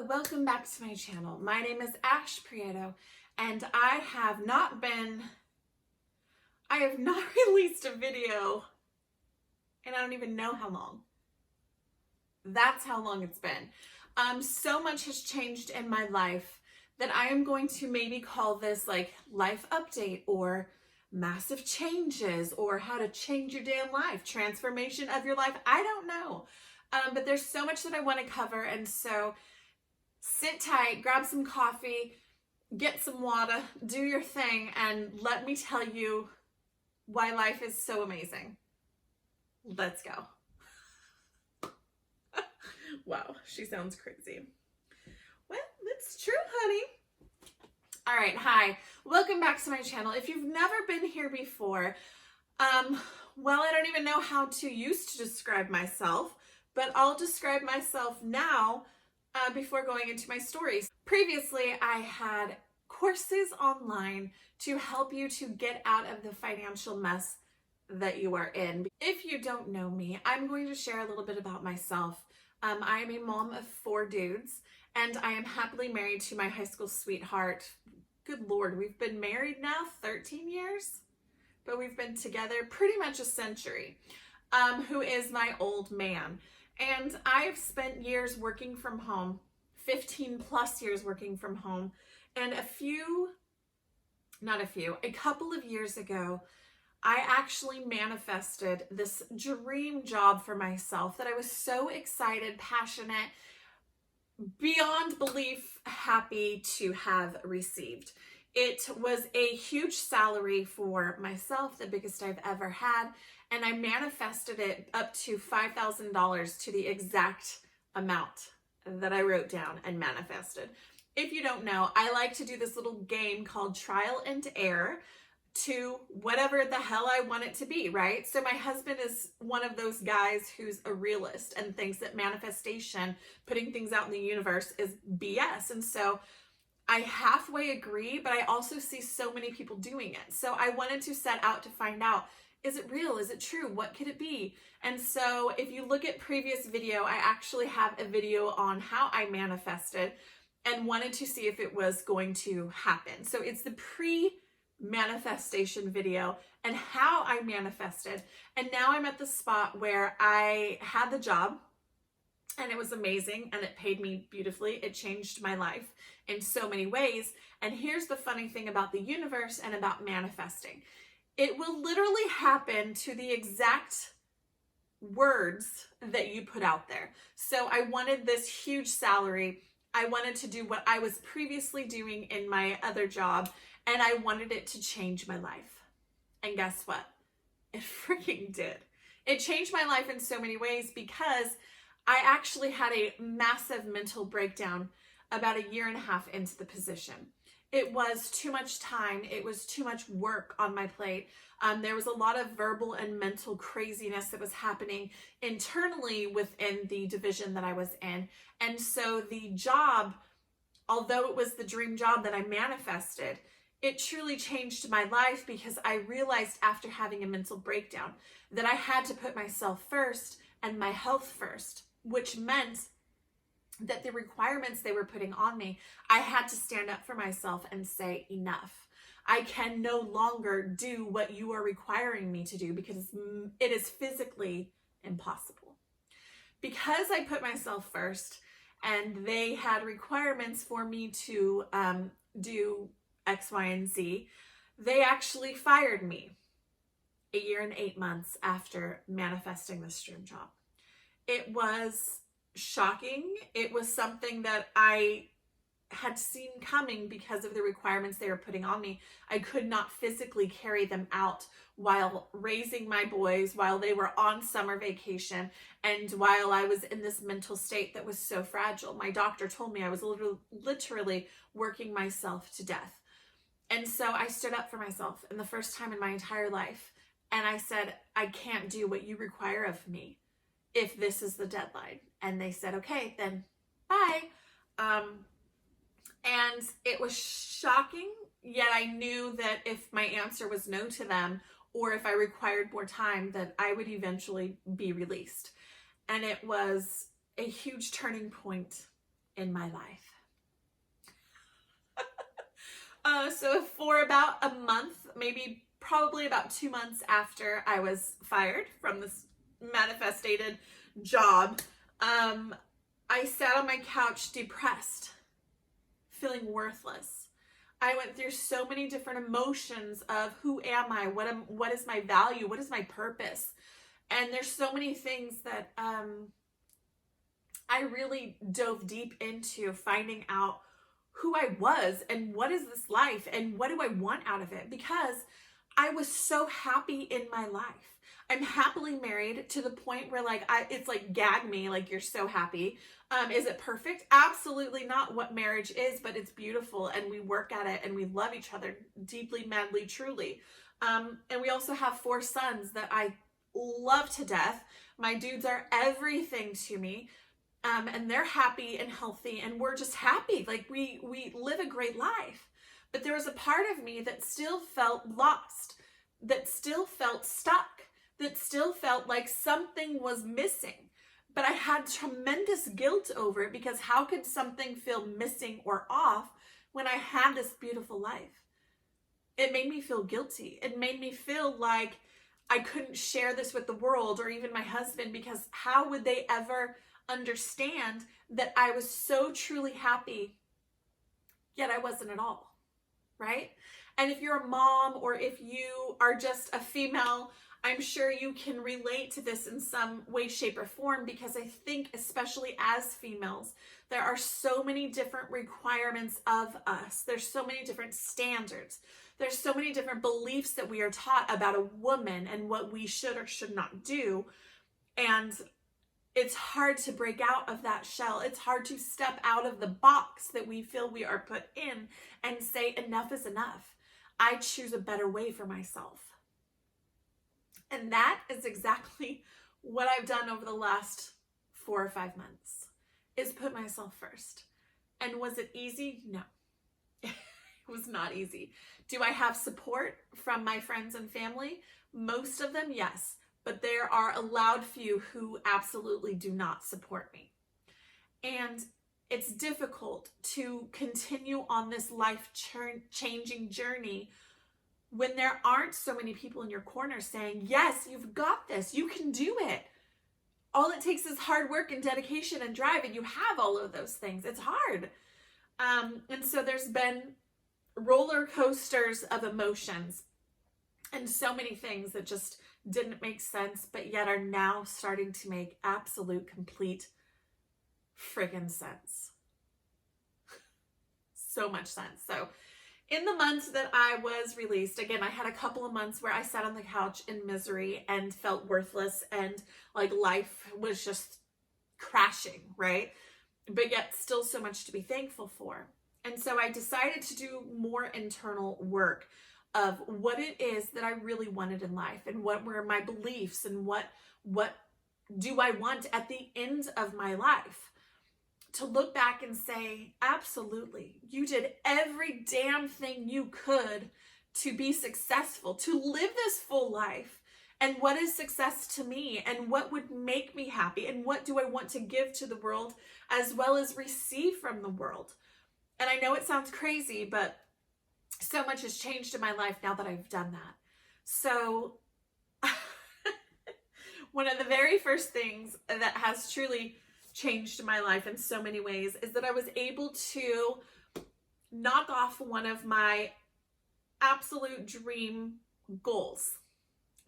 Hello, welcome back to my channel. My name is Ash Prieto, and I have not released a video, and I don't even know how long. That's how long it's been. So much has changed in my life that I am going to maybe call this like life update or massive changes or how to change your damn life, transformation of your life. I don't know. But there's so much that I want to cover, and so sit tight, grab some coffee, get some water, do your thing, and let me tell you why life is so amazing. Let's go. Wow, she sounds crazy. Well, it's true, honey. All right, hi. Welcome back to my channel. If you've never been here before, well, I don't even know how to use to describe myself, but I'll describe myself now before going into my stories. Previously, I had courses online to help you to get out of the financial mess that you are in. If you don't know me, I'm going to share a little bit about myself. I am a mom of 4 dudes, and I am happily married to my high school sweetheart. Good Lord, we've been married now 13 years, but we've been together pretty much a century, who is my old man. And I've spent years working from home, 15 plus years working from home. And a couple of years ago, I actually manifested this dream job for myself that I was so excited, passionate, beyond belief happy to have received. It was a huge salary for myself, the biggest I've ever had, and I manifested it up to $5,000 to the exact amount that I wrote down and manifested. If you don't know, I like to do this little game called trial and error to whatever the hell I want it to be, right? So my husband is one of those guys who's a realist and thinks that manifestation, putting things out in the universe, is BS. And so I halfway agree, but I also see so many people doing it. So I wanted to set out to find out, is it real? Is it true? What could it be? And so if you look at previous video, I actually have a video on how I manifested and wanted to see if it was going to happen. So it's the pre-manifestation video and how I manifested. And now I'm at the spot where I had the job and it was amazing and it paid me beautifully. It changed my life in so many ways. And here's the funny thing about the universe and about manifesting. It will literally happen to the exact words that you put out there. So I wanted this huge salary. I wanted to do what I was previously doing in my other job, and I wanted it to change my life. And guess what? It freaking did. It changed my life in so many ways because I actually had a massive mental breakdown about 1.5 years into the position. It was too much time. It was too much work on my plate. There was a lot of verbal and mental craziness that was happening internally within the division that I was in. And so the job, although it was the dream job that I manifested, it truly changed my life because I realized after having a mental breakdown that I had to put myself first and my health first, which meant that the requirements they were putting on me, I had to stand up for myself and say, enough. I can no longer do what you are requiring me to do because it is physically impossible. Because I put myself first and they had requirements for me to do X, Y, and Z, they actually fired me 1 year and 8 months after manifesting this dream job. It was shocking. It was something that I had seen coming because of the requirements they were putting on me. I could not physically carry them out while raising my boys, while they were on summer vacation, and while I was in this mental state that was so fragile. My doctor told me I was literally working myself to death. And so I stood up for myself in the first time in my entire life. And I said, I can't do what you require of me if this is the deadline. And they said, okay, then bye. And it was shocking, yet I knew that if my answer was no to them, or if I required more time, that I would eventually be released. And it was a huge turning point in my life. So for about a month, maybe probably about 2 months after I was fired from this manifested job, I sat on my couch depressed, feeling worthless. I went through so many different emotions of who am I? What is my value? What is my purpose? And there's so many things that I really dove deep into finding out who I was and what is this life and what do I want out of it, because I was so happy in my life. I'm happily married to the point where it's like gag me, like you're so happy. Is it perfect? Absolutely not what marriage is, but it's beautiful and we work at it and we love each other deeply, madly, truly. And we also have 4 sons that I love to death. My dudes are everything to me. And they're happy and healthy and we're just happy. Like we live a great life. But there was a part of me that still felt lost, that still felt stuck, that still felt like something was missing. But I had tremendous guilt over it, because how could something feel missing or off when I had this beautiful life? It made me feel guilty. It made me feel like I couldn't share this with the world or even my husband, because how would they ever understand that I was so truly happy, yet I wasn't at all, right? And if you're a mom or if you are just a female, I'm sure you can relate to this in some way, shape, or form, because I think especially as females, there are so many different requirements of us. There's so many different standards. There's so many different beliefs that we are taught about a woman and what we should or should not do. And it's hard to break out of that shell. It's hard to step out of the box that we feel we are put in and say enough is enough. I choose a better way for myself. And that is exactly what I've done over the last 4 or 5 months, is put myself first. And was it easy? No, it was not easy. Do I have support from my friends and family? Most of them, yes. But there are a loud few who absolutely do not support me. And it's difficult to continue on this life-changing journey when there aren't so many people in your corner saying, yes, you've got this, you can do it. All it takes is hard work and dedication and drive, and you have all of those things. It's hard. And so there's been roller coasters of emotions and so many things that just didn't make sense, but yet are now starting to make absolute, complete friggin' sense. So much sense. So in the months that I was released, again, I had a couple of months where I sat on the couch in misery and felt worthless and like life was just crashing, right? But yet still so much to be thankful for. And so I decided to do more internal work of what it is that I really wanted in life and what were my beliefs and what do I want at the end of my life. To look back and say, absolutely, you did every damn thing you could to be successful, to live this full life. And what is success to me? And what would make me happy? And what do I want to give to the world as well as receive from the world? And I know it sounds crazy, but so much has changed in my life now that I've done that. So one of the very first things that has truly changed my life in so many ways is that I was able to knock off one of my absolute dream goals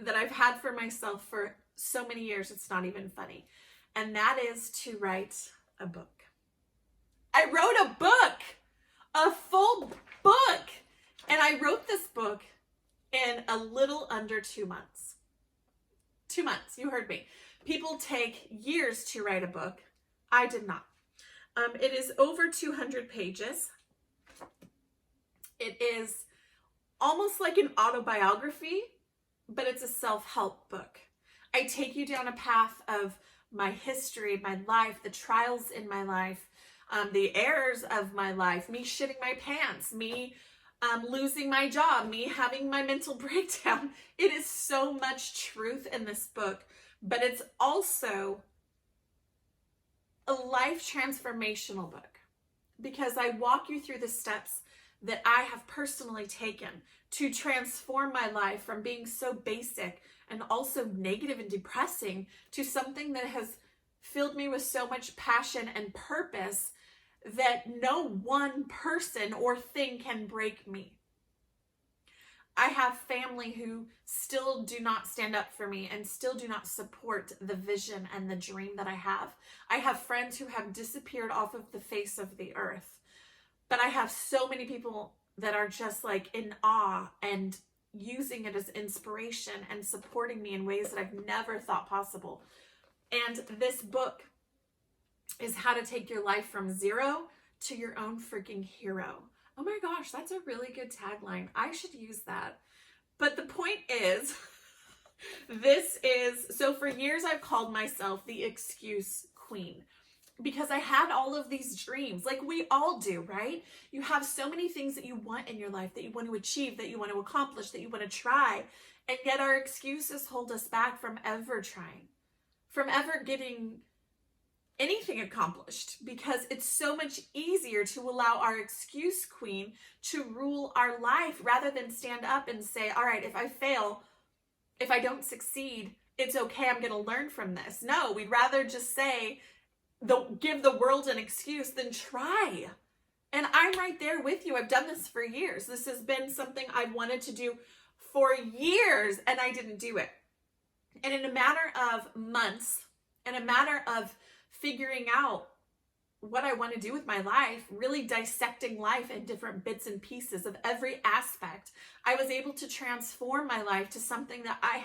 that I've had for myself for so many years, it's not even funny. And that is to write a book. I wrote a book, a full book. And I wrote this book in a little under 2 months. 2 months, you heard me. People take years to write a book. I did not. It is over 200 pages. It is almost like an autobiography, but it's a self-help book. I take you down a path of my history, my life, the trials in my life, the errors of my life, me shitting my pants, me losing my job, me having my mental breakdown. It is so much truth in this book, but it's also a life transformational book. because I walk you through the steps that I have personally taken to transform my life from being so basic and also negative and depressing to something that has filled me with so much passion and purpose that no one person or thing can break me. I have family who still do not stand up for me and still do not support the vision and the dream that I have. I have friends who have disappeared off of the face of the earth. But I have so many people that are just like in awe and using it as inspiration and supporting me in ways that I've never thought possible. And this book is how to take your life from zero to your own freaking hero. Oh my gosh, that's a really good tagline. I should use that. But the point is, so for years I've called myself the excuse queen because I had all of these dreams, like we all do, right? You have so many things that you want in your life, that you want to achieve, that you want to accomplish, that you want to try. And yet our excuses hold us back from ever trying, from ever getting anything accomplished, because it's so much easier to allow our excuse queen to rule our life rather than stand up and say, all right, if I fail, if I don't succeed, it's okay, I'm going to learn from this. No, we'd rather just say, give the world an excuse than try. And I'm right there with you. I've done this for years. This has been something I've wanted to do for years, and I didn't do it. And in a matter of months, in a matter of figuring out what I want to do with my life, really dissecting life in different bits and pieces of every aspect, I was able to transform my life to something that I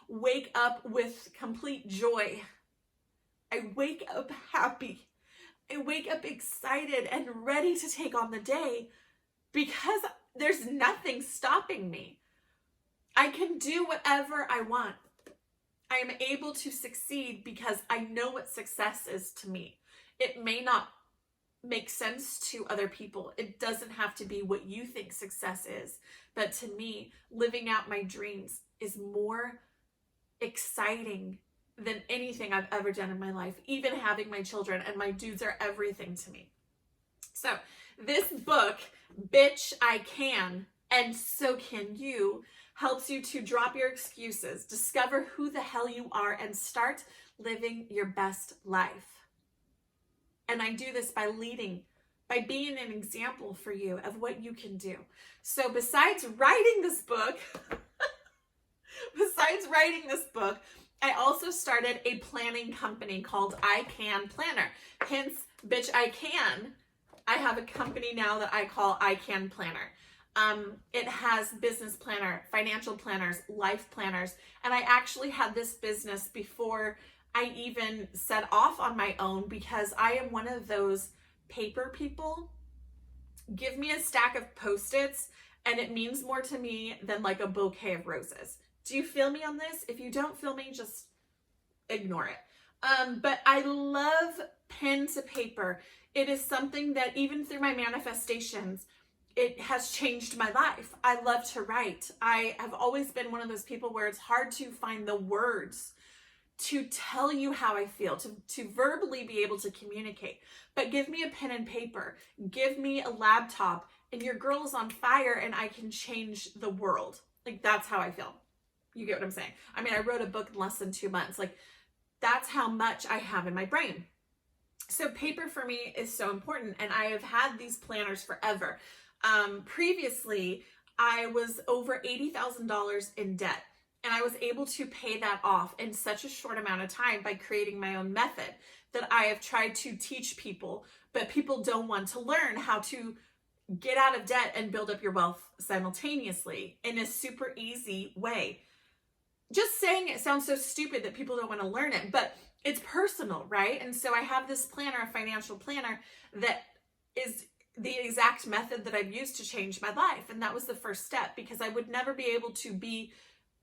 wake up with complete joy. I wake up happy. I wake up excited and ready to take on the day because there's nothing stopping me. I can do whatever I want. I am able to succeed because I know what success is to me. It may not make sense to other people. It doesn't have to be what you think success is. But to me, living out my dreams is more exciting than anything I've ever done in my life. Even having my children and my dudes are everything to me. So this book, Bitch, I Can, and So Can You, helps you to drop your excuses, discover who the hell you are, and start living your best life. And I do this by being an example for you of what you can do. So besides writing this book, I also started a planning company called I Can Planner. Hence, Bitch, I Can. I have a company now that I call I Can Planner. It has business planner, financial planners, life planners, and I actually had this business before I even set off on my own because I am one of those paper people. Give me a stack of Post-its and it means more to me than like a bouquet of roses. Do you feel me on this? If you don't feel me, just ignore it. But I love pen to paper. It is something that even through my manifestations, it has changed my life. I love to write. I have always been one of those people where it's hard to find the words to tell you how I feel, to verbally be able to communicate. But give me a pen and paper, give me a laptop, and your girl's on fire and I can change the world. Like, that's how I feel. You get what I'm saying? I mean, I wrote a book in less than 2 months. Like, that's how much I have in my brain. So paper for me is so important, and I have had these planners forever. Previously, I was over $80,000 in debt, and I was able to pay that off in such a short amount of time by creating my own method that I have tried to teach people, but people don't want to learn how to get out of debt and build up your wealth simultaneously in a super easy way. Just saying it sounds so stupid that people don't want to learn it, but it's personal, right? And so I have this planner, a financial planner, that is the exact method that I've used to change my life. And that was the first step, because I would never be able to be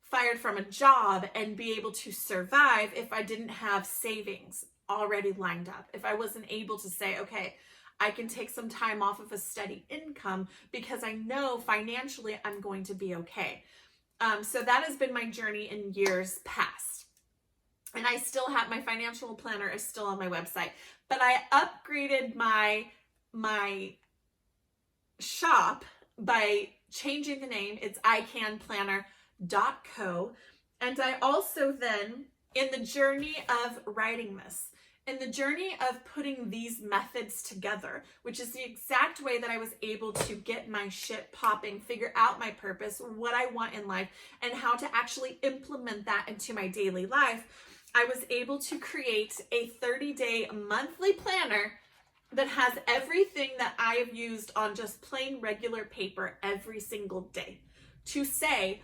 fired from a job and be able to survive if I didn't have savings already lined up. If I wasn't able to say, okay, I can take some time off of a steady income because I know financially I'm going to be okay. So that has been my journey in years past. And I still have my financial planner is still on my website, but I upgraded my my shop by changing the name. It's icanplanner.co. And I also then, in the journey of writing this, in the journey of putting these methods together, which is the exact way that I was able to get my shit popping, figure out my purpose, what I want in life, and how to actually implement that into my daily life, I was able to create a 30-day monthly planner that has everything that I have used on just plain regular paper every single day to say,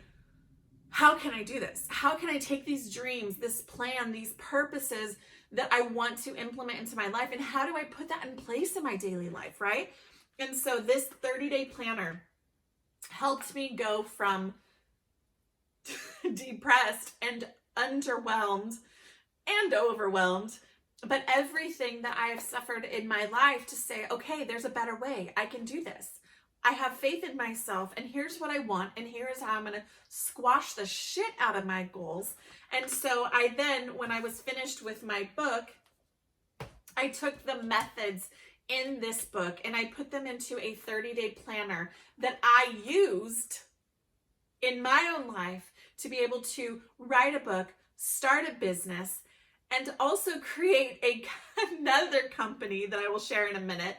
how can I do this? How can I take these dreams, this plan, these purposes that I want to implement into my life, and how do I put that in place in my daily life, right? And so this 30-day planner helped me go from depressed and underwhelmed and overwhelmed, but everything that I have suffered in my life, to say, okay, there's a better way. I can do this. I have faith in myself, and here's what I want, and here's how I'm going to squash the shit out of my goals. And so I then, when I was finished with my book, I took the methods in this book and I put them into a 30-day planner that I used in my own life to be able to write a book, start a business, and also create another company that I will share in a minute,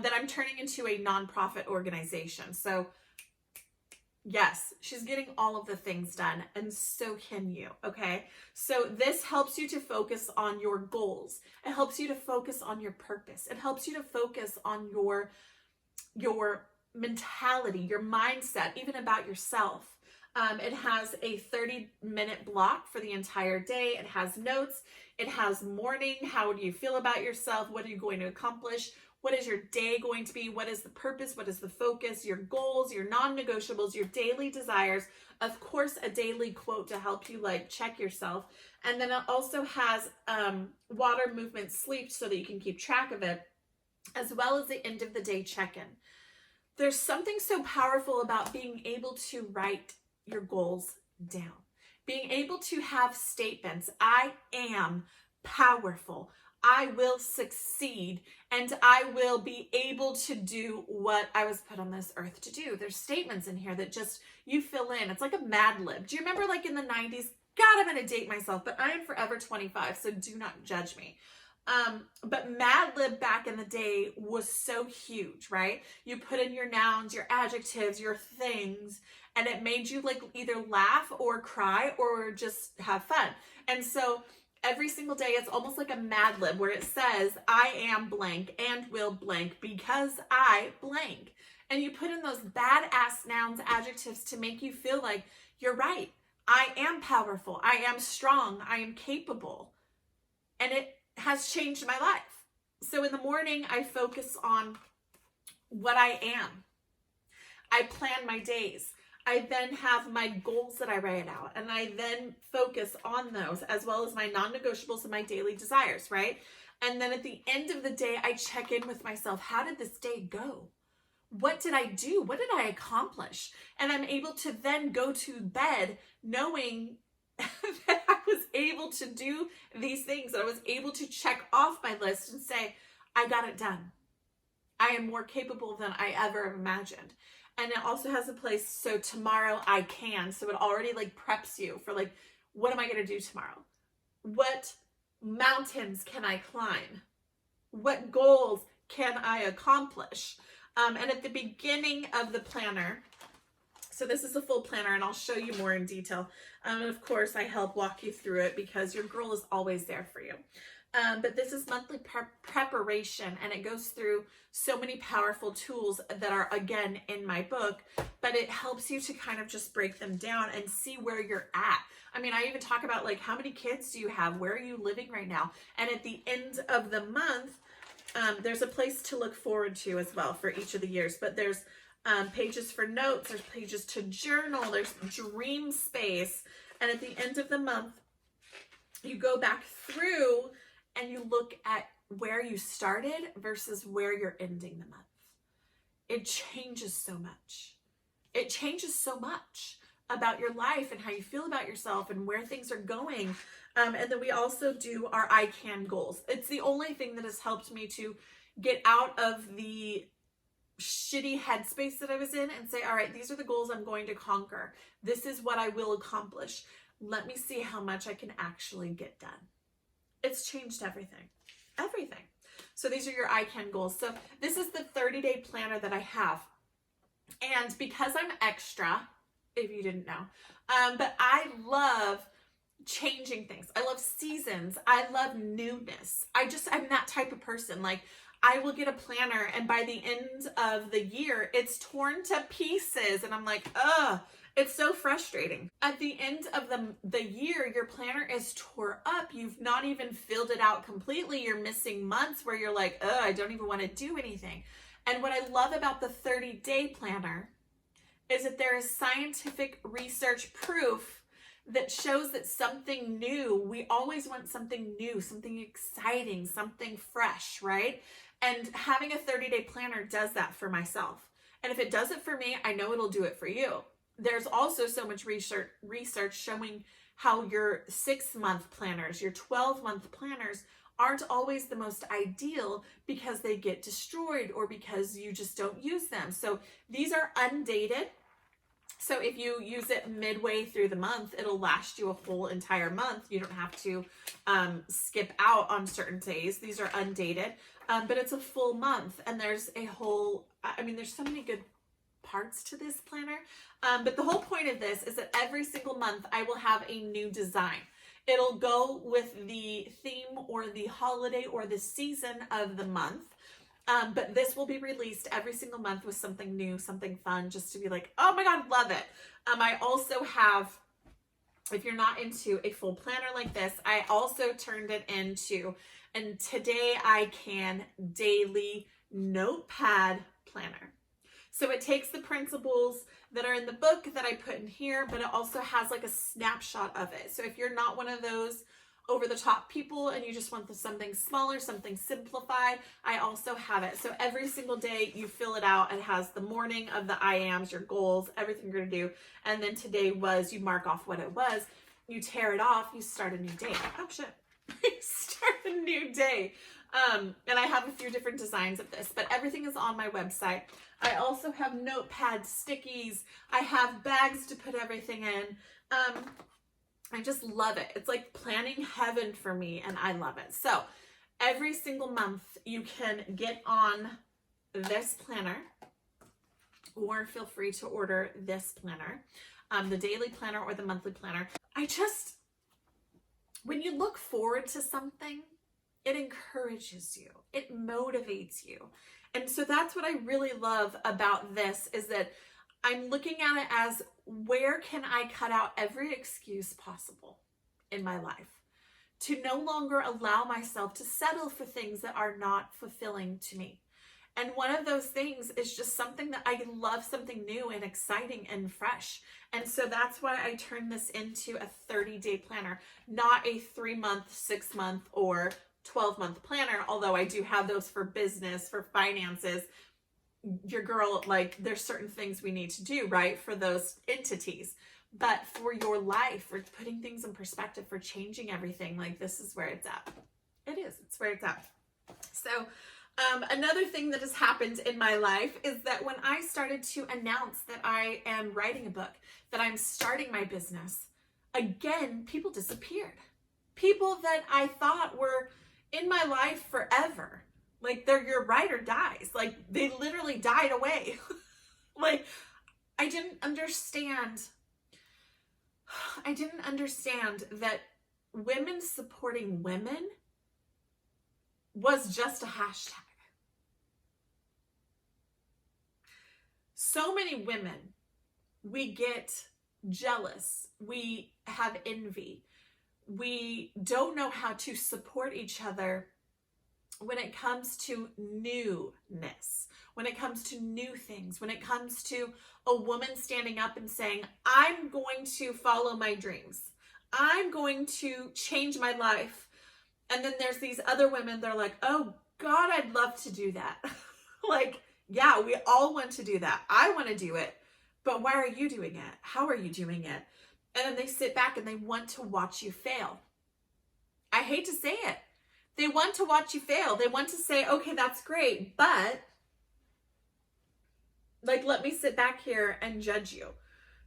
that I'm turning into a nonprofit organization. So yes, she's getting all of the things done, and so can you, okay? So this helps you to focus on your goals. It helps you to focus on your purpose. It helps you to focus on your mentality, your mindset, even about yourself. It has a 30-minute block for the entire day. It has notes. It has morning. How do you feel about yourself? What are you going to accomplish? What is your day going to be? What is the purpose? What is the focus? Your goals, your non-negotiables, your daily desires. Of course, a daily quote to help you check yourself. And then it also has water, movement, sleep, so that you can keep track of it, as well as the end of the day check-in. There's something so powerful about being able to write your goals down. Being able to have statements. I am powerful. I will succeed, and I will be able to do what I was put on this earth to do. There's statements in here that just you fill in. It's like a Mad Lib. Do you remember in the 90s? God, I'm going to date myself, but I am forever 25, so do not judge me. But Mad Lib back in the day was so huge, right? You put in your nouns, your adjectives, your things, and it made you either laugh or cry or just have fun. And so every single day, it's almost like a Mad Lib where it says, I am blank and will blank because I blank. And you put in those badass nouns, adjectives to make you feel like you're right. I am powerful. I am strong. I am capable. And it has changed my life. So in the morning, I focus on what I am. I plan my days. I then have my goals that I write out, and I then focus on those, as well as my non-negotiables and my daily desires, right? And then at the end of the day, I check in with myself. How did this day go? What did I do? What did I accomplish? And I'm able to then go to bed knowing that I was able to do these things, that I was able to check off my list and say, I got it done. I am more capable than I ever imagined. And it also has a place, so tomorrow I can. So it already preps you for what am I going to do tomorrow? What mountains can I climb? What goals can I accomplish? And at the beginning of the planner, so this is a full planner, and I'll show you more in detail. And of course, I help walk you through it because your girl is always there for you. But this is monthly preparation, and it goes through so many powerful tools that are, again, in my book, but it helps you to kind of just break them down and see where you're at. I mean, I even talk about how many kids do you have? Where are you living right now? And at the end of the month, there's a place to look forward to as well for each of the years, but there's pages for notes, there's pages to journal, there's dream space. And at the end of the month, you go back through and you look at where you started versus where you're ending the month. It changes so much. It changes so much about your life and how you feel about yourself and where things are going. And then we also do our I can goals. It's the only thing that has helped me to get out of the shitty headspace that I was in and say, all right, these are the goals I'm going to conquer. This is what I will accomplish. Let me see how much I can actually get done. It's changed everything. Everything. So these are your I can goals. So this is the 30-day planner that I have. And because I'm extra, if you didn't know, but I love changing things. I love seasons. I love newness. I'm that type of person. Like, I will get a planner and by the end of the year, it's torn to pieces. And I'm like, ugh, it's so frustrating. At the end of the year, your planner is tore up. You've not even filled it out completely. You're missing months where you're like, ugh, I don't even want to do anything. And what I love about the 30-day planner is that there is scientific research proof that shows that something new, we always want something new, something exciting, something fresh, right? And having a 30-day planner does that for myself. And if it does it for me, I know it'll do it for you. There's also so much research showing how your 6-month planners, your 12-month planners aren't always the most ideal because they get destroyed or because you just don't use them. So these are undated. So if you use it midway through the month, it'll last you a whole entire month. You don't have to skip out on certain days. These are undated, but it's a full month. And there's there's so many good parts to this planner. But the whole point of this is that every single month I will have a new design. It'll go with the theme or the holiday or the season of the month. But this will be released every single month with something new, something fun, just to be like, oh my God, love it. I also have, if you're not into a full planner like this, I also turned it into, and today I can daily Notepad planner. So it takes the principles that are in the book that I put in here, but it also has like a snapshot of it. So if you're not one of those over the top people and you just want something smaller, something simplified, I also have it. So every single day you fill it out. It has the morning of the I ams, your goals, everything you're going to do. And then today was, you mark off what it was, you tear it off, you start a new day. Oh shit. Start a new day. And I have a few different designs of this, but everything is on my website. I also have notepad stickies. I have bags to put everything in. I just love it. It's like planning heaven for me, and I love it. So every single month you can get on this planner, or feel free to order this planner, the daily planner or the monthly planner. When you look forward to something, it encourages you, it motivates you. And so that's what I really love about this, is that I'm looking at it as, where can I cut out every excuse possible in my life to no longer allow myself to settle for things that are not fulfilling to me. And one of those things is just something that I love, something new and exciting and fresh. And so that's why I turned this into a 30-day planner, not a 3-month, 6-month, or 12-month planner, although I do have those for business, for finances. Your girl, like, there's certain things we need to do, right, for those entities. But for your life, for putting things in perspective, for changing everything, like, this is where it's at. It's where it's at. So another thing that has happened in my life is that when I started to announce that I am writing a book, that I'm starting my business, again, people disappeared. People that I thought were in my life forever. Like, they're your ride or dies. Like, they literally died away. Like, I didn't understand that women supporting women was just a hashtag. So many women, we get jealous. We have envy. We don't know how to support each other when it comes to newness, when it comes to new things, when it comes to a woman standing up and saying, I'm going to follow my dreams. I'm going to change my life. And then there's these other women, they're like, oh God, I'd love to do that. Like, yeah, we all want to do that. I want to do it, but why are you doing it? How are you doing it? And then they sit back and they want to watch you fail. I hate to say it, They want to watch you fail. They want to say, okay, that's great, but like, let me sit back here and judge you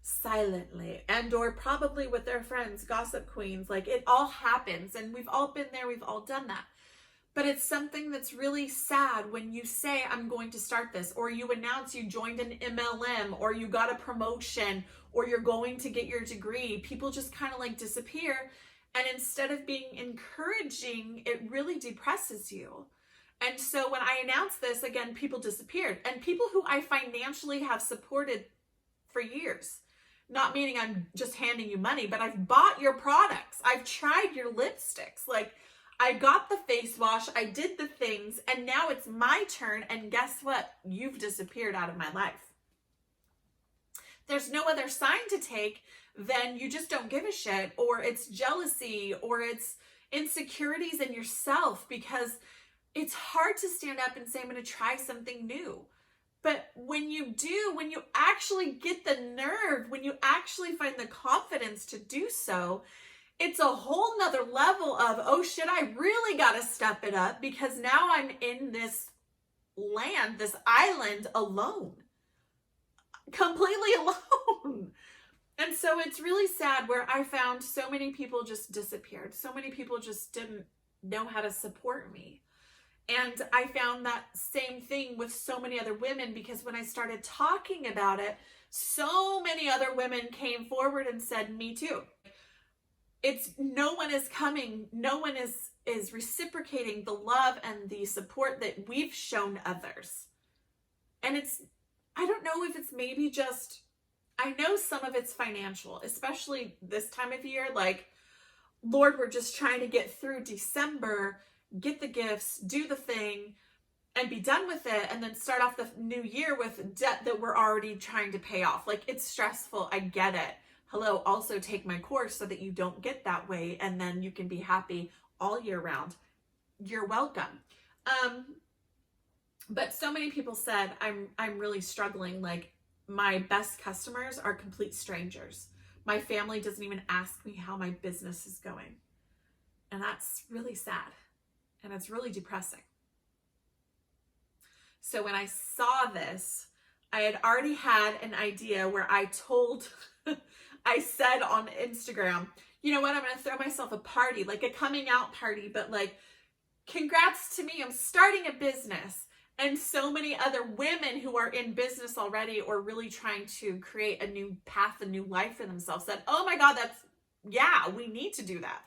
silently, and or probably with their friends, gossip queens. Like, it all happens, and we've all been there. We've all done that. But it's something that's really sad when you say, I'm going to start this, or you announce you joined an MLM, or you got a promotion, or you're going to get your degree. People just kind of like disappear. And instead of being encouraging, it really depresses you. And so when I announced this, again, people disappeared. And people who I financially have supported for years. Not meaning I'm just handing you money, but I've bought your products. I've tried your lipsticks. Like, I got the face wash, I did the things, and now it's my turn, and guess what? You've disappeared out of my life. There's no other sign to take than you just don't give a shit, or it's jealousy, or it's insecurities in yourself, because it's hard to stand up and say, I'm going to try something new. But when you do, when you actually get the nerve, when you actually find the confidence to do so, it's a whole nother level of, oh shit, I really got to step it up, because now I'm in this land, this island alone, completely alone. And so it's really sad where I found so many people just disappeared. So many people just didn't know how to support me. And I found that same thing with so many other women, because when I started talking about it, so many other women came forward and said, me too. It's no one is coming. No one is reciprocating the love and the support that we've shown others. And I don't know if it's maybe just, I know some of it's financial, especially this time of year. Like, Lord, we're just trying to get through December, get the gifts, do the thing, and be done with it. And then start off the new year with debt that we're already trying to pay off. Like, it's stressful. I get it. Hello, also take my course so that you don't get that way, and then you can be happy all year round. You're welcome. But so many people said, I'm really struggling. Like, my best customers are complete strangers. My family doesn't even ask me how my business is going. And that's really sad. And it's really depressing. So when I saw this, I had already had an idea where I said on Instagram, you know what, I'm going to throw myself a party, like a coming out party, but like, congrats to me, I'm starting a business. And so many other women who are in business already, or really trying to create a new path, a new life for themselves, said, oh my God, yeah, we need to do that.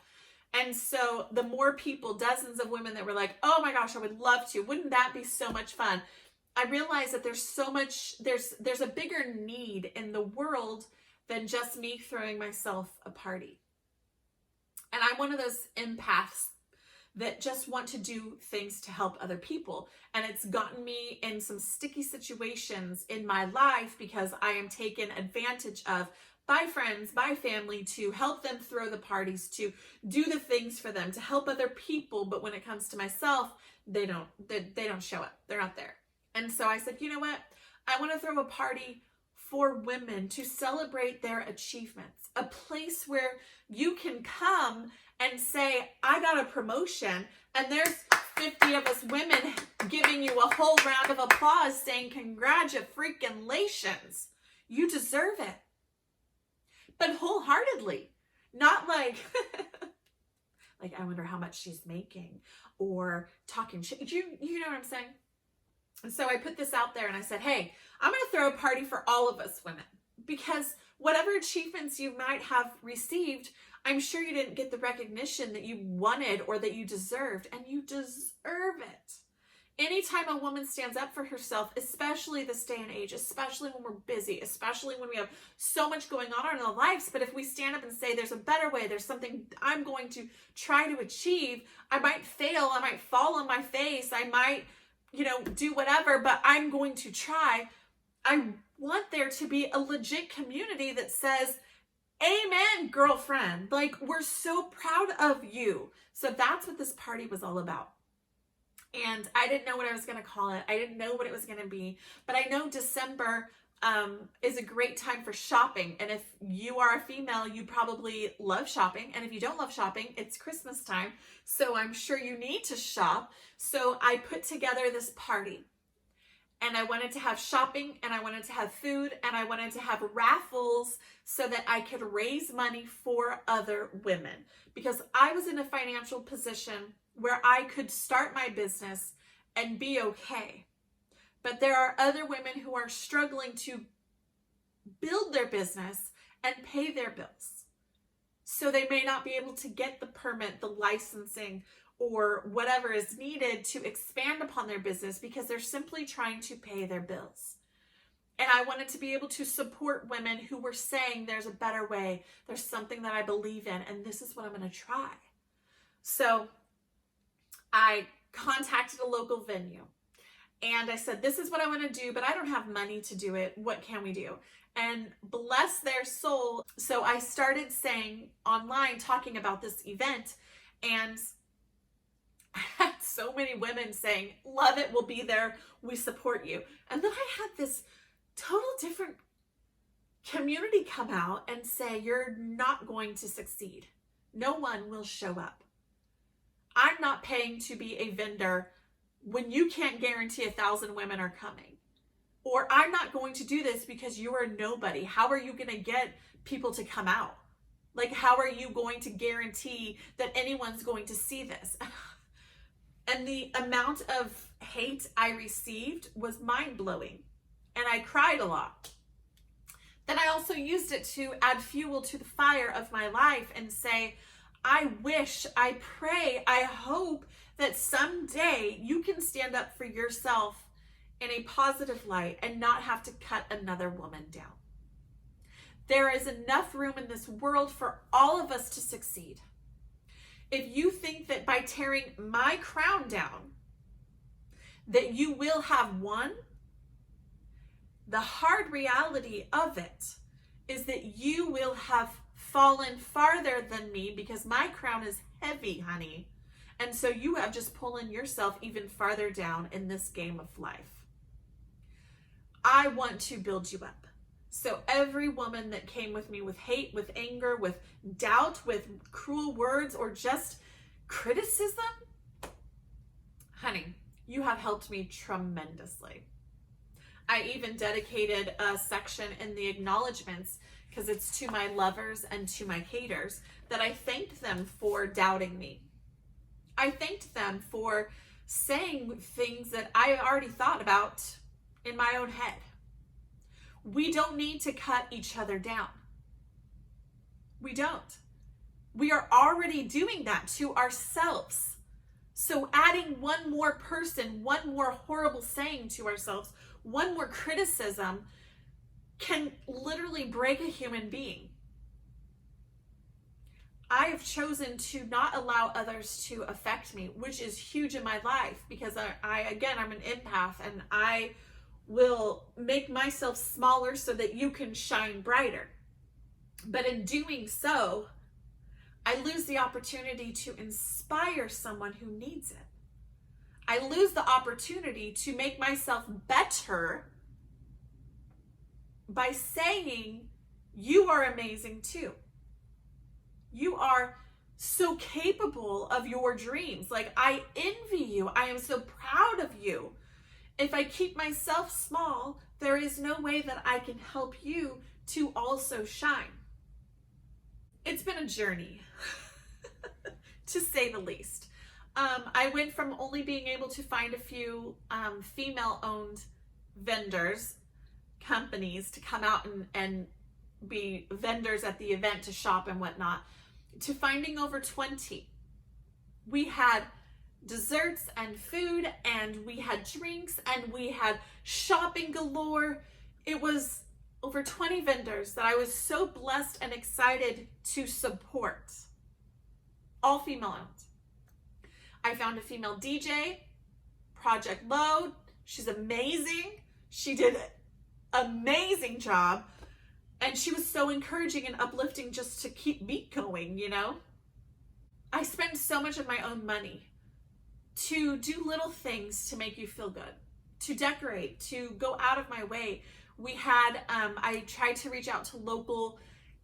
And so the more people, dozens of women that were like, oh my gosh, I would love to. Wouldn't that be so much fun? I realized that there's so much, there's a bigger need in the world than just me throwing myself a party. And I'm one of those empaths that just want to do things to help other people. And it's gotten me in some sticky situations in my life, because I am taken advantage of by friends, by family, to help them throw the parties, to do the things for them, to help other people. But when it comes to myself, they don't show up. They're not there. And so I said, you know what? I want to throw a party for women to celebrate their achievements, a place where you can come and say, I got a promotion, and there's 50 of us women giving you a whole round of applause saying, congratulations, you deserve it. But wholeheartedly, not like, like, I wonder how much she's making, or talking shit. You know what I'm saying? And so I put this out there and I said, hey, I'm going to throw a party for all of us women, because whatever achievements you might have received, I'm sure you didn't get the recognition that you wanted or that you deserved, and you deserve it. Anytime a woman stands up for herself, especially this day and age, especially when we're busy, especially when we have so much going on in our lives, but if we stand up and say, there's a better way, there's something I'm going to try to achieve, I might fail, I might fall on my face, I might, do whatever, but I'm going to try. I want there to be a legit community that says, amen, girlfriend. Like, we're so proud of you. So that's what this party was all about. And I didn't know what I was going to call it. I didn't know what it was going to be. But I know December, is a great time for shopping. And if you are a female, you probably love shopping. And if you don't love shopping, it's Christmas time. So I'm sure you need to shop. So I put together this party. And I wanted to have shopping, and I wanted to have food, and I wanted to have raffles so that I could raise money for other women. Because I was in a financial position where I could start my business and be okay. But there are other women who are struggling to build their business and pay their bills. So they may not be able to get the permit, the licensing, or whatever is needed to expand upon their business because they're simply trying to pay their bills. And I wanted to be able to support women who were saying there's a better way, there's something that I believe in, and this is what I'm going to try. So I contacted a local venue and I said, this is what I want to do, but I don't have money to do it. What can we do? And bless their soul. So I started saying online, talking about this event, and I had so many women saying, love it, we'll be there, we support you. And then I had this total different community come out and say, you're not going to succeed. No one will show up. I'm not paying to be a vendor when you can't guarantee 1,000 women are coming. Or I'm not going to do this because you are nobody. How are you going to get people to come out? Like, how are you going to guarantee that anyone's going to see this? And the amount of hate I received was mind-blowing. And I cried a lot. Then I also used it to add fuel to the fire of my life and say, I wish, I pray, I hope that someday you can stand up for yourself in a positive light and not have to cut another woman down. There is enough room in this world for all of us to succeed. If you think that by tearing my crown down, that you will have won, the hard reality of it is that you will have fallen farther than me because my crown is heavy, honey. And so you have just pulling yourself even farther down in this game of life. I want to build you up. So every woman that came with me with hate, with anger, with doubt, with cruel words, or just criticism, honey, you have helped me tremendously. I even dedicated a section in the acknowledgments, because it's to my lovers and to my haters, that I thanked them for doubting me. I thanked them for saying things that I already thought about in my own head. We don't need to cut each other down. We don't. We are already doing that to ourselves. So adding one more person, one more horrible saying to ourselves, one more criticism can literally break a human being. I have chosen to not allow others to affect me, which is huge in my life because I'm an empath, and I will make myself smaller so that you can shine brighter. But in doing so, I lose the opportunity to inspire someone who needs it. I lose the opportunity to make myself better by saying, you are amazing too. You are so capable of your dreams. Like, I envy you. I am so proud of you. If I keep myself small, there is no way that I can help you to also shine. It's been a journey, to say the least. I went from only being able to find a few female-owned vendors, companies to come out and be vendors at the event to shop and whatnot, to finding over 20. We had desserts and food, and we had drinks, and we had shopping galore. It was over 20 vendors that I was so blessed and excited to support. All female owned. I found a female DJ, Project Load. She's amazing. She did an amazing job. And she was so encouraging and uplifting just to keep me going, you know? I spend so much of my own money to do little things to make you feel good, to decorate, to go out of my way. We had, I tried to reach out to local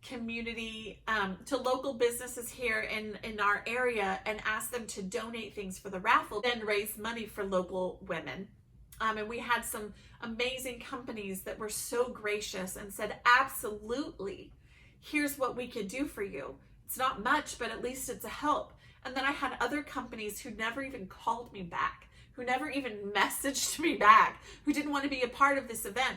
community, to local businesses here in our area and ask them to donate things for the raffle, then raise money for local women. And we had some amazing companies that were so gracious and said, absolutely, here's what we could do for you. It's not much, but at least it's a help. And then I had other companies who never even called me back, who never even messaged me back, who didn't want to be a part of this event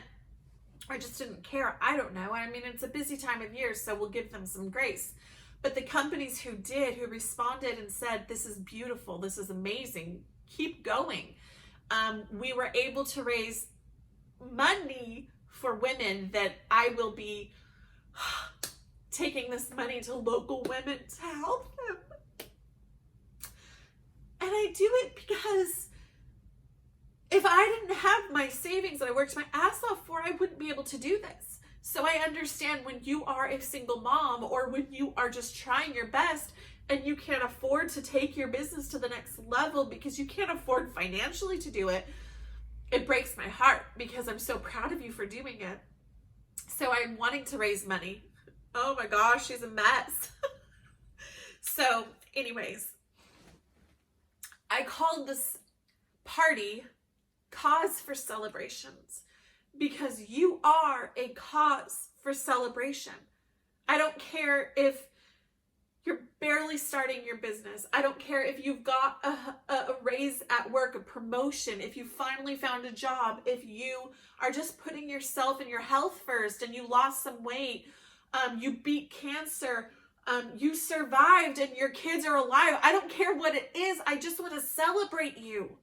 or just didn't care. I don't know. I mean, it's a busy time of year, so we'll give them some grace. But the companies who did, who responded and said, this is beautiful, this is amazing, keep going. We were able to raise money for women that I will be taking this money to local women to help them. And I do it because if I didn't have my savings that I worked my ass off for, I wouldn't be able to do this. So I understand when you are a single mom or when you are just trying your best and you can't afford to take your business to the next level because you can't afford financially to do it, it breaks my heart because I'm so proud of you for doing it. So I'm wanting to raise money. Oh my gosh, she's a mess. So anyways, I called this party Cause for Celebrations because you are a cause for celebration. I don't care if you're barely starting your business. I don't care if you've got a raise at work, a promotion, if you finally found a job, if you are just putting yourself and your health first and you lost some weight, you beat cancer, you survived and your kids are alive. I don't care what it is. I just want to celebrate you.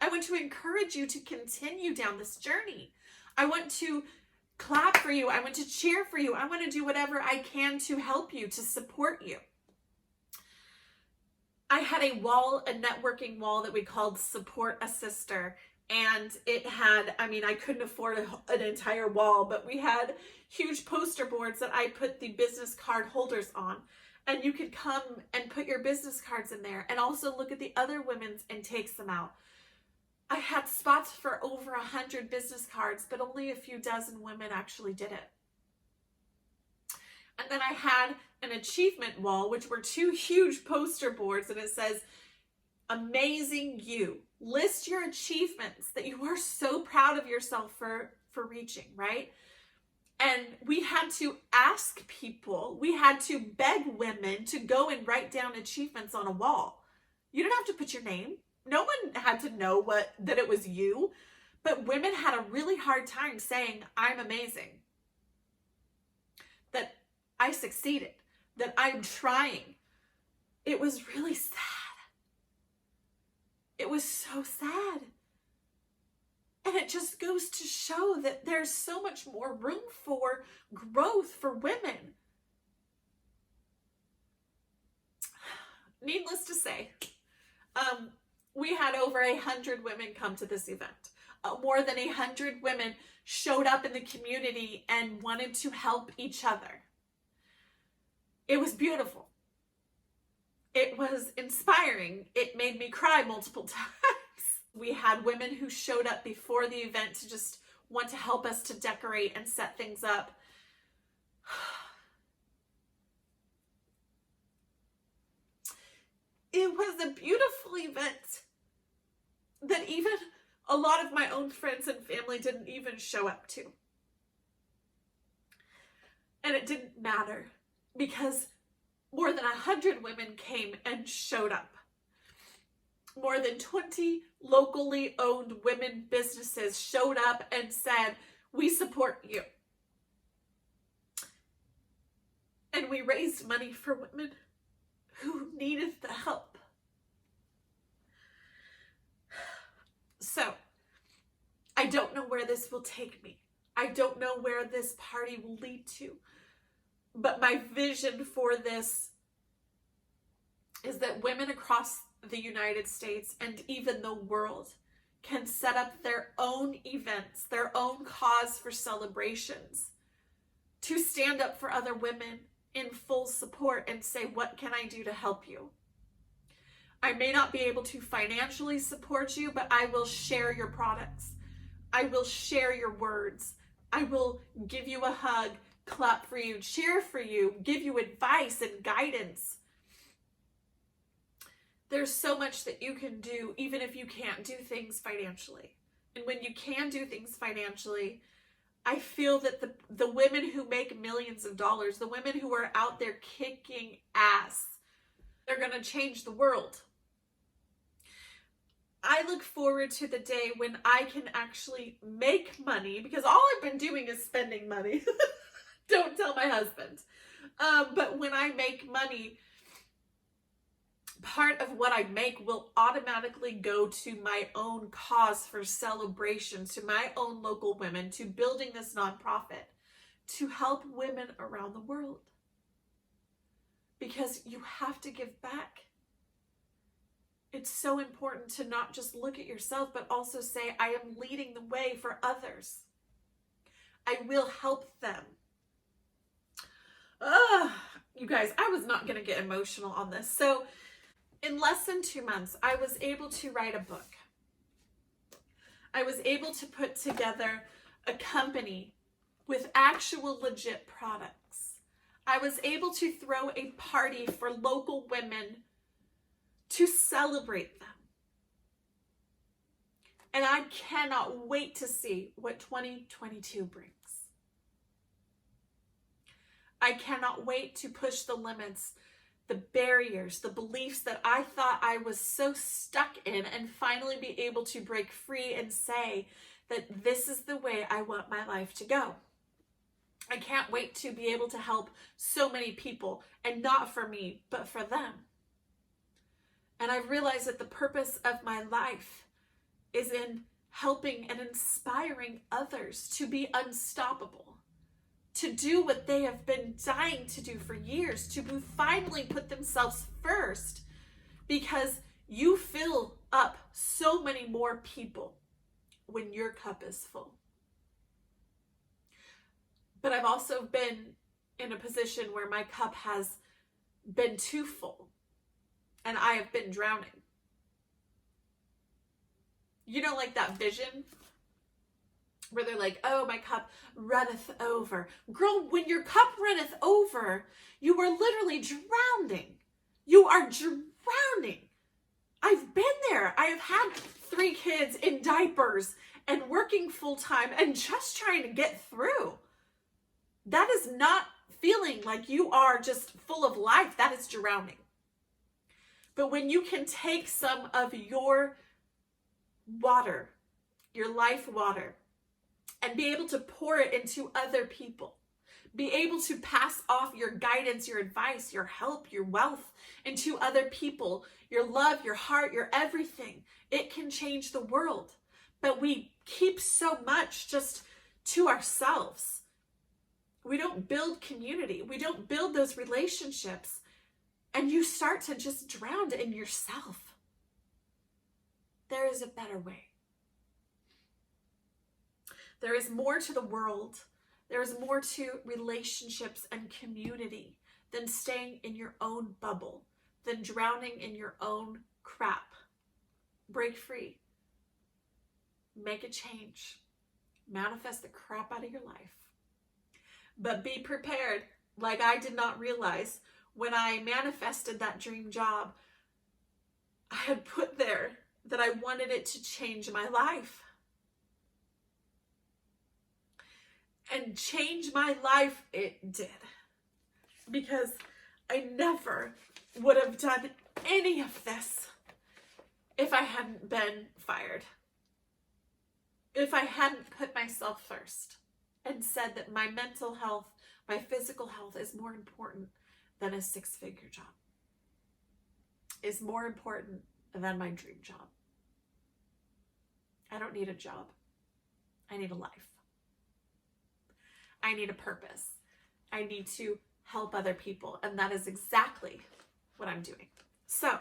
I want to encourage you to continue down this journey. I want to clap for you. I want to cheer for you. I want to do whatever I can to help you, to support you. I had a wall, a networking wall that we called Support a Sister. And it had, I mean, I couldn't afford an entire wall, but we had huge poster boards that I put the business card holders on. And you could come and put your business cards in there and also look at the other women's and take them out. I had spots for over 100 business cards, but only a few dozen women actually did it. And then I had an achievement wall, which were 2 huge poster boards, and it says, Amazing You. List your achievements that you are so proud of yourself for reaching, right? And we had to ask people, we had to beg women to go and write down achievements on a wall. You didn't have to put your name. No one had to know that it was you, but women had a really hard time saying, I'm amazing, that I succeeded, that I'm trying. It was really sad. It was so sad. And it just goes to show that there's so much more room for growth for women. Needless to say, we had over 100 women come to this event. More than 100 women showed up in the community and wanted to help each other. It was beautiful. It was inspiring. It made me cry multiple times. We had women who showed up before the event to just want to help us to decorate and set things up. It was a beautiful event that even a lot of my own friends and family didn't even show up to. And it didn't matter because more than 100 women came and showed up. More than 20 locally owned women businesses showed up and said, we support you. And we raised money for women who needed the help. So, I don't know where this will take me. I don't know where this party will lead to. But my vision for this is that women across the United States and even the world can set up their own events, their own cause for celebrations, to stand up for other women in full support and say, what can I do to help you? I may not be able to financially support you, but I will share your products. I will share your words. I will give you a hug, clap for you, cheer for you, give you advice and guidance. There's so much that you can do, even if you can't do things financially. And when you can do things financially, I feel that the women who make millions of dollars, the women who are out there kicking ass, they're going to change the world. I look forward to the day when I can actually make money, because all I've been doing is spending money. Don't tell my husband. But when I make money, part of what I make will automatically go to my own cause for celebration, to my own local women, to building this nonprofit, to help women around the world. Because you have to give back. It's so important to not just look at yourself, but also say, I am leading the way for others. I will help them. You guys, I was not going to get emotional on this. So in less than 2 months, I was able to write a book. I was able to put together a company with actual legit products. I was able to throw a party for local women to celebrate them. And I cannot wait to see what 2022 brings. I cannot wait to push the limits, the barriers, the beliefs that I thought I was so stuck in, and finally be able to break free and say that this is the way I want my life to go. I can't wait to be able to help so many people, and not for me, but for them. And I've realized that the purpose of my life is in helping and inspiring others to be unstoppable, to do what they have been dying to do for years, to finally put themselves first, because you fill up so many more people when your cup is full. But I've also been in a position where my cup has been too full, and I have been drowning. You know, like that vision where they're like, oh, my cup runneth over. Girl, when your cup runneth over, you are literally drowning. You are drowning. I've been there. I have had 3 kids in diapers and working full time and just trying to get through. That is not feeling like you are just full of life. That is drowning. But when you can take some of your water, your life water, and be able to pour it into other people, be able to pass off your guidance, your advice, your help, your wealth into other people, your love, your heart, your everything, it can change the world. But we keep so much just to ourselves. We don't build community. We don't build those relationships. And you start to just drown in yourself. There is a better way. There is more to the world. There is more to relationships and community than staying in your own bubble, than drowning in your own crap. Break free. Make a change. Manifest the crap out of your life. But be prepared. Like I did not realize when I manifested that dream job, I had put there that I wanted it to change my life. And change my life it did. Because I never would have done any of this if I hadn't been fired. If I hadn't put myself first and said that my mental health, my physical health is more important than a 6-figure job. Is more important than my dream job. I don't need a job. I need a life. I need a purpose. I need to help other people. And that is exactly what I'm doing. So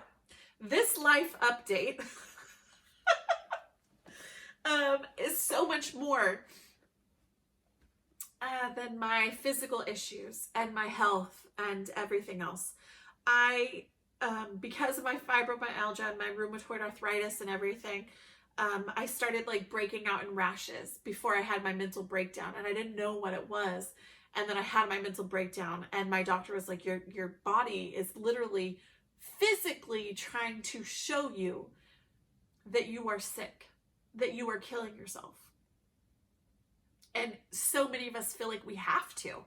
this life update is so much more than my physical issues and my health and everything else. I, because of my fibromyalgia and my rheumatoid arthritis and everything, I started like breaking out in rashes before I had my mental breakdown, and I didn't know what it was. And then I had my mental breakdown, and my doctor was like, your body is literally physically trying to show you that you are sick, that you are killing yourself. And so many of us feel like we have to.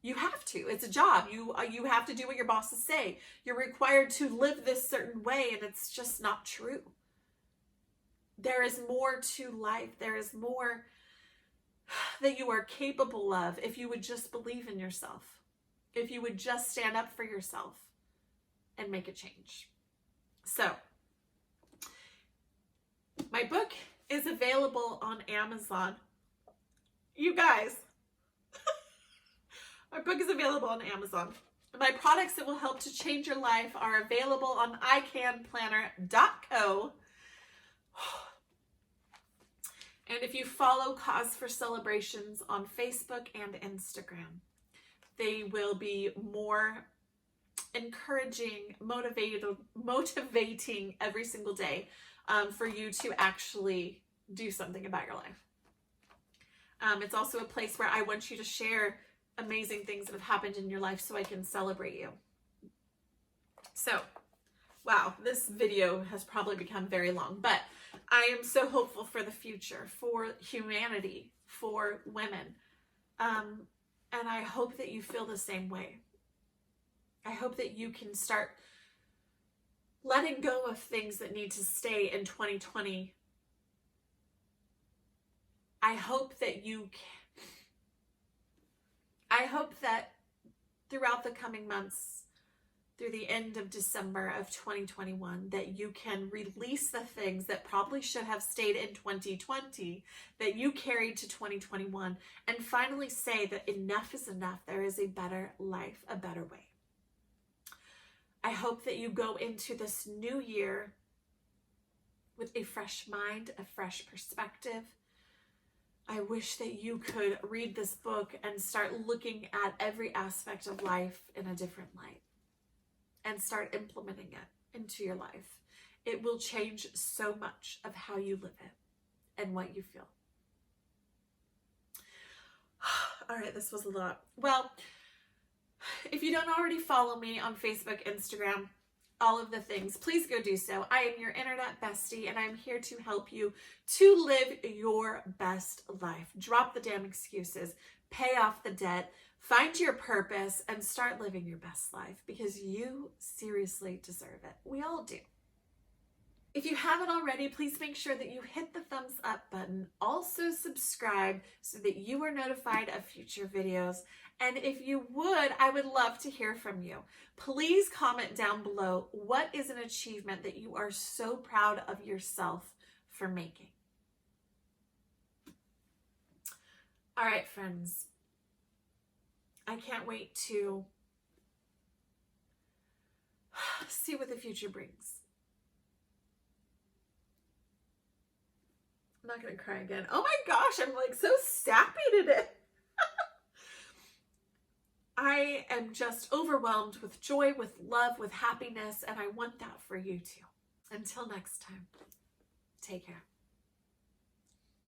You have to. It's a job. You have to do what your bosses say. You're required to live this certain way, and it's just not true. There is more to life. There is more that you are capable of if you would just believe in yourself, if you would just stand up for yourself and make a change. So, my book is available on Amazon. You guys, my book is available on Amazon. My products that will help to change your life are available on icanplanner.co. And if you follow Cause for Celebrations on Facebook and Instagram, they will be more encouraging, motivating every single day for you to actually do something about your life. It's also a place where I want you to share amazing things that have happened in your life so I can celebrate you. So, wow, this video has probably become very long, but I am so hopeful for the future, for humanity, for women. And I hope that you feel the same way. I hope that you can start letting go of things that need to stay in 2020. I hope that throughout the coming months, through the end of December of 2021, that you can release the things that probably should have stayed in 2020 that you carried to 2021, and finally say that enough is enough. There is a better life, a better way. I hope that you go into this new year with a fresh mind, a fresh perspective. I wish that you could read this book and start looking at every aspect of life in a different light and start implementing it into your life. It will change so much of how you live it and what you feel. All right, this was a lot. Well, if you don't already follow me on Facebook, Instagram, all of the things, please go do so. I am your internet bestie, and I'm here to help you to live your best life. Drop the damn excuses, pay off the debt, find your purpose, and start living your best life, because you seriously deserve it. We all do. If you haven't already, please make sure that you hit the thumbs up button. Also subscribe so that you are notified of future videos. And if you would, I would love to hear from you. Please comment down below, what is an achievement that you are so proud of yourself for making? All right, friends. I can't wait to see what the future brings. I'm not going to cry again. Oh my gosh, I'm like so sappy today. I am just overwhelmed with joy, with love, with happiness, and I want that for you too. Until next time, take care.